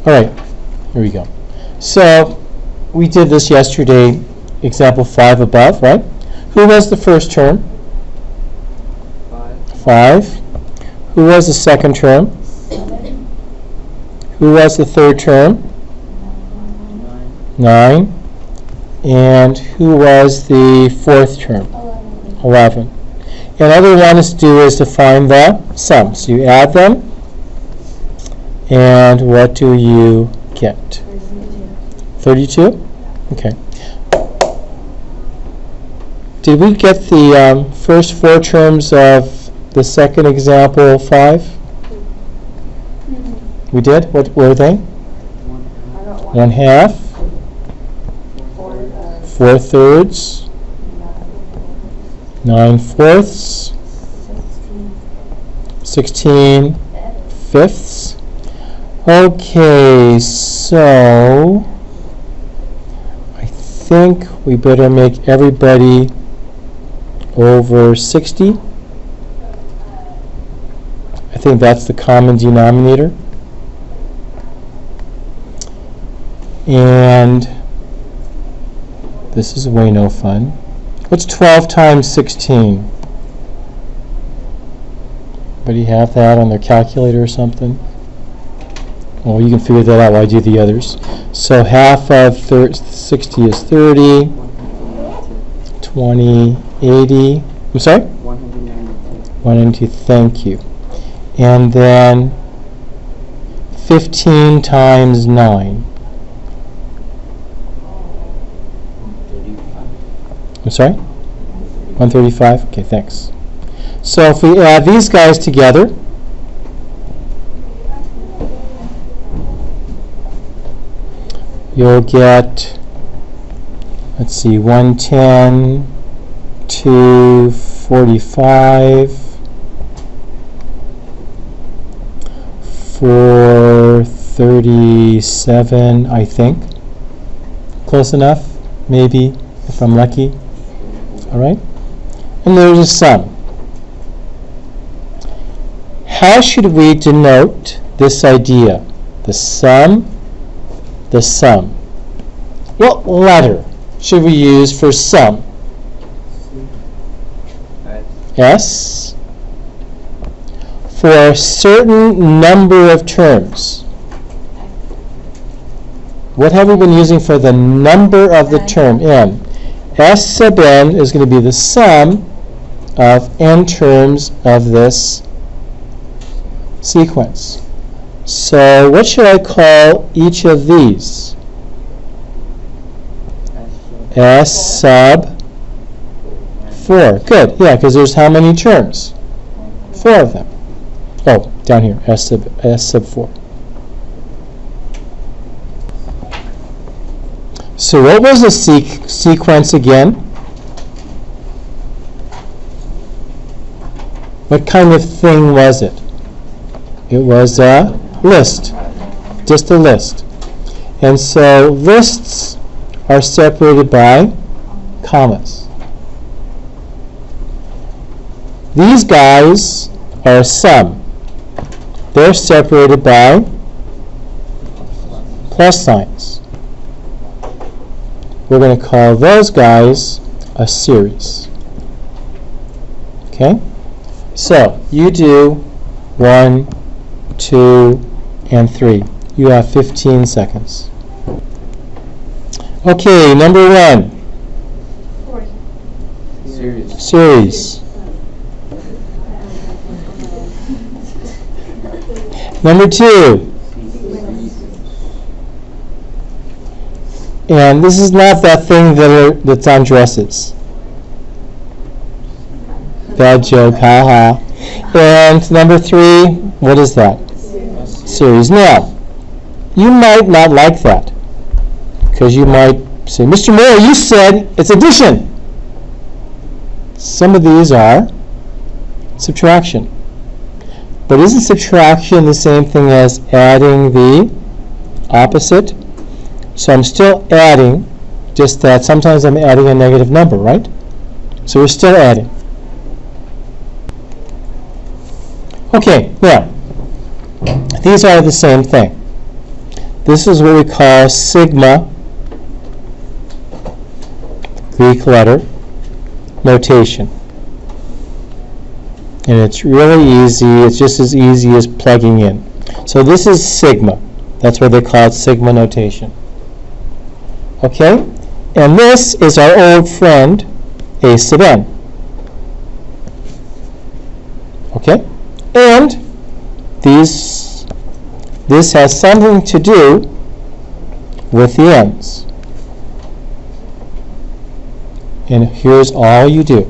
All right, here we go. So we did this yesterday, example 5 above, right? Who was the first term? 5. Who was the second term? 7. Who was the third term? 9. And who was the fourth term? 11. And all we want us to do is to find the sum. So you add them, and what do you get? 32? Okay. Did we get the first 4 terms of the second example 5? We did? What were they? 1/2, 4/3, 9/4, 16/5. Okay, so I think we better make everybody over 60. I think that's the common denominator. And this is way no fun. What's 12 times 16? Anybody have that on their calculator or something? Well, you can figure that out while I do the others. So half of 60 is 30. 20, 80. I'm sorry? 192. Thank you. And then 15 times 9. I'm sorry? 135? Okay, thanks. So if we add these guys together, you'll get, let's see, 110, 245, 437, I think. Close enough, maybe, if I'm lucky. All right? And there's a sum. How should we denote this idea? The sum. What letter should we use for sum? S. For a certain number of terms. What have we been using for the number of the term, n? S sub n is going to be the sum of n terms of this sequence. So what should I call each of these? S sub 4. Good. Yeah, because there's how many terms? 4 of them. Oh, down here, S sub 4. So what was the sequence again? What kind of thing was it? It was a list, just a list. And so lists are separated by commas. These guys are a sum. They're separated by plus signs. We're going to call those guys a series. Okay? So you do 1, 2, and 3. You have 15 seconds. Okay, number 1. Series. Number 2. And this is not that thing that's on dresses. Bad joke, haha. And number 3, what is that? Series. Now, you might not like that, because you might say, Mr. Moore, you said it's addition. Some of these are subtraction. But isn't subtraction the same thing as adding the opposite? So I'm still adding, just that sometimes I'm adding a negative number, right? So we're still adding. Okay, now, these are the same thing. This is what we call sigma, Greek letter, notation. And it's really easy. It's just as easy as plugging in. So this is sigma. That's why they call it sigma notation. Okay? And this is our old friend, a sub n. Okay? And this has something to do with the n's. And here's all you do.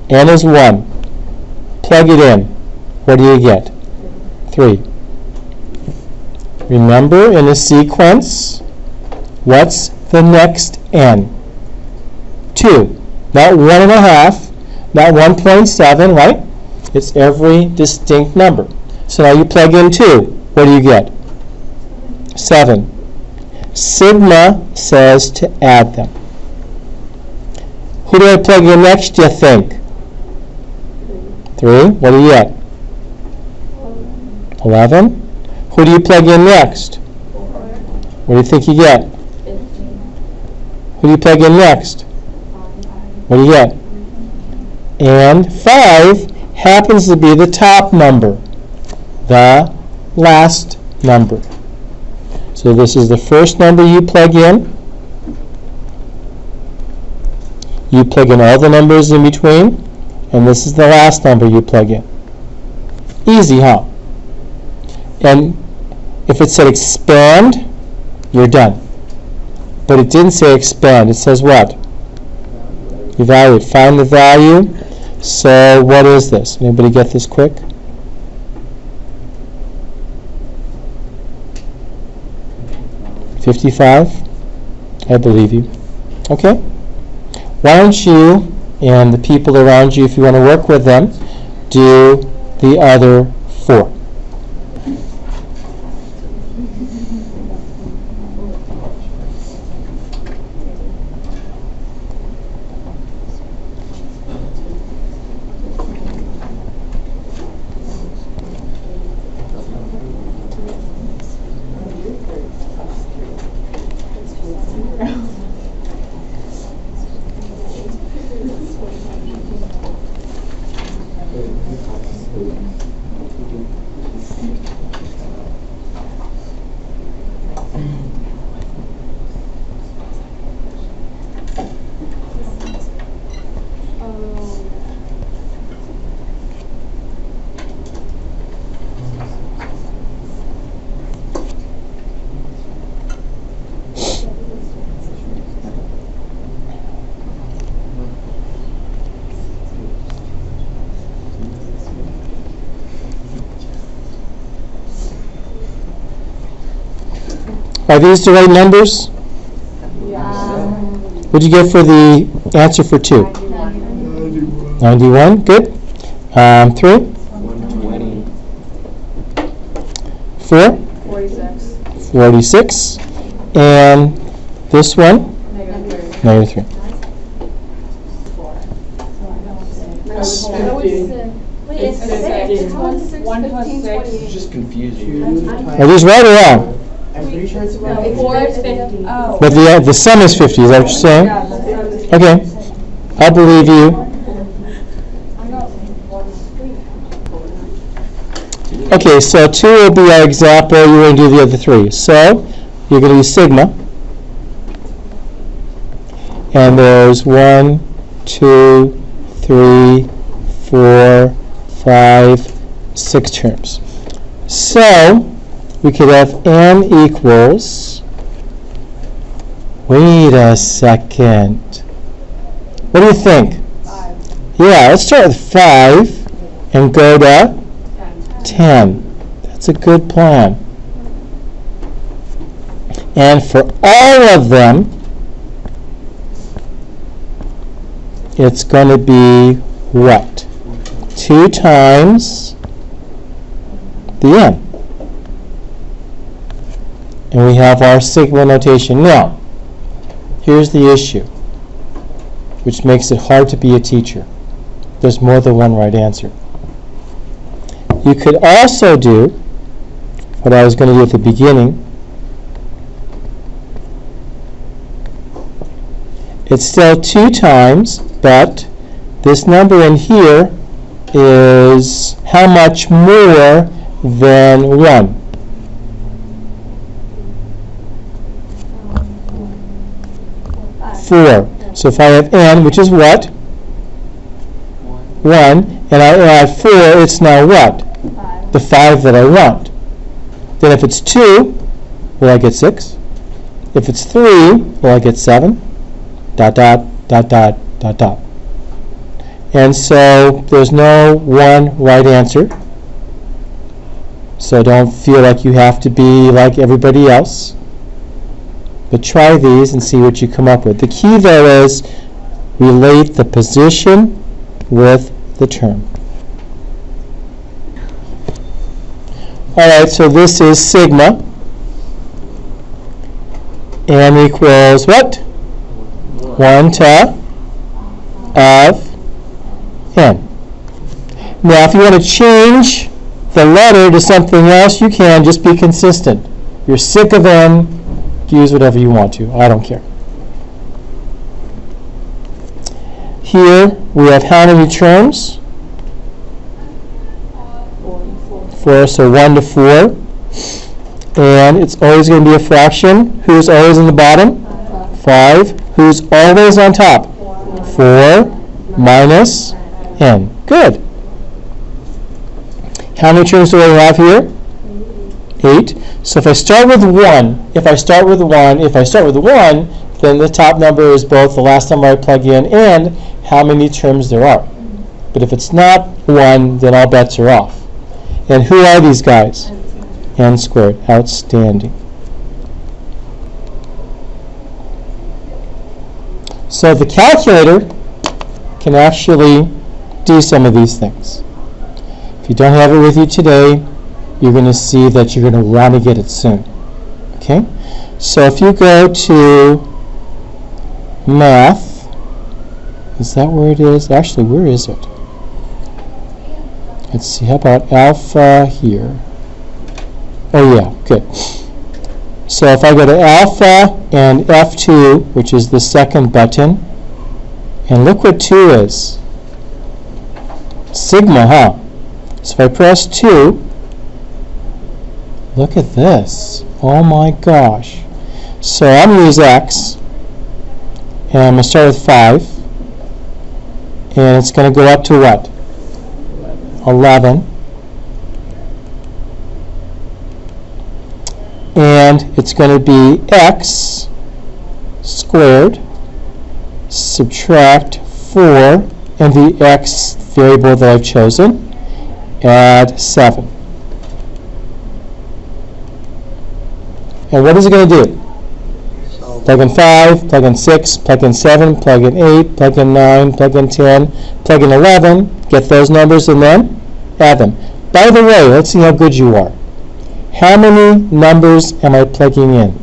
N is 1. Plug it in. What do you get? 3. Remember, in a sequence, what's the next n? 2. Not 1.5, not 1.7, right? It's every distinct number. So now you plug in 2. What do you get? 7. Sigma says to add them. Who do I plug in next, do you think? 3. What do you get? 11. Who do you plug in next? 4. What do you think you get? 15. Who do you plug in next? 5. What do you get? And 5 happens to be the top number, the last number. So this is the first number you plug in. You plug in all the numbers in between, and this is the last number you plug in. Easy, huh? And if it said expand, you're done. But it didn't say expand. It says what? Evaluate. Find the value. So what is this? Anybody get this quick? $55? I believe you. Okay. Why don't you and the people around you, if you want to work with them, do the other 4. Are these the right numbers? Yeah. What did you get for the answer for 2? 91. Good. 3? 120. 4? 46. 46. And this one? Negative 3. 3. Wait, it's 6. 1 plus 6. It's just confusing. Are these right or wrong? I'm pretty sure it's right. 4 is 50. Oh. But the sum is 50. Is that what you're saying? Okay. I believe you. Okay, so 2 will be our example. You're going to do the other 3. So you're going to use sigma. And there's 1, 2, 3, 4, 5, 6 terms. So we could have n equals, wait a second. What do you think? 5. Yeah, let's start with 5 and go to 10. That's a good plan. And for all of them, it's going to be what? 2 times the n. And we have our sigma notation. Now, here's the issue, which makes it hard to be a teacher. There's more than one right answer. You could also do what I was going to do at the beginning. It's still 2 times, but this number in here is how much more than 1? Four. So if I have n, which is what? 1, and I add 4, it's now what? 5. The 5 that I want. Then if it's 2, will I get 6? If it's 3, will I get 7? Dot, dot, dot, dot, dot, dot. And so there's no one right answer. So don't feel like you have to be like everybody else. But try these and see what you come up with. The key though is relate the position with the term. Alright, so this is sigma. N equals what? 1 to of n. Now if you want to change the letter to something else, you can. Just be consistent. You're sick of n, use whatever you want to. I don't care. Here we have how many terms? 4, so 1 to 4. And it's always going to be a fraction. Who's always in the bottom? 5. Who's always on top? 4 minus n. Good. How many terms do I have here? 8. So if I start with 1, then the top number is both the last number I plug in and how many terms there are. But if it's not 1, then all bets are off. And who are these guys? N squared. Outstanding. So the calculator can actually do some of these things. If you don't have it with you today, you're going to see that you're going to want to get it soon. Okay? So if you go to math, is that where it is? Actually, where is it? Let's see, how about alpha here? Oh yeah, good. So if I go to alpha and F2, which is the second button, and look what 2 is. Sigma, huh? So if I press 2, look at this. Oh my gosh. So I'm going to use X, and I'm going to start with 5, and it's going to go up to what? 11. And it's going to be X squared subtract 4 and the X variable that I've chosen, add 7. And what is it going to do? Plug in 5, plug in 6, plug in 7, plug in 8, plug in 9, plug in 10, plug in 11, get those numbers and then add them. By the way, let's see how good you are. How many numbers am I plugging in?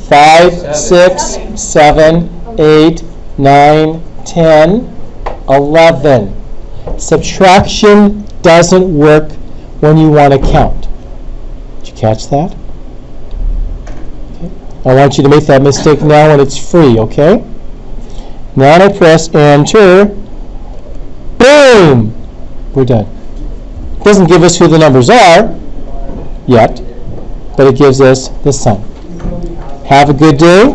5, 6, 7, 8, 9, 10, 11. Subtraction doesn't work when you want to count. Did you catch that? Okay. I want you to make that mistake now when it's free, okay? Now I press enter. Boom! We're done. It doesn't give us who the numbers are yet, but it gives us the sum. Have a good day.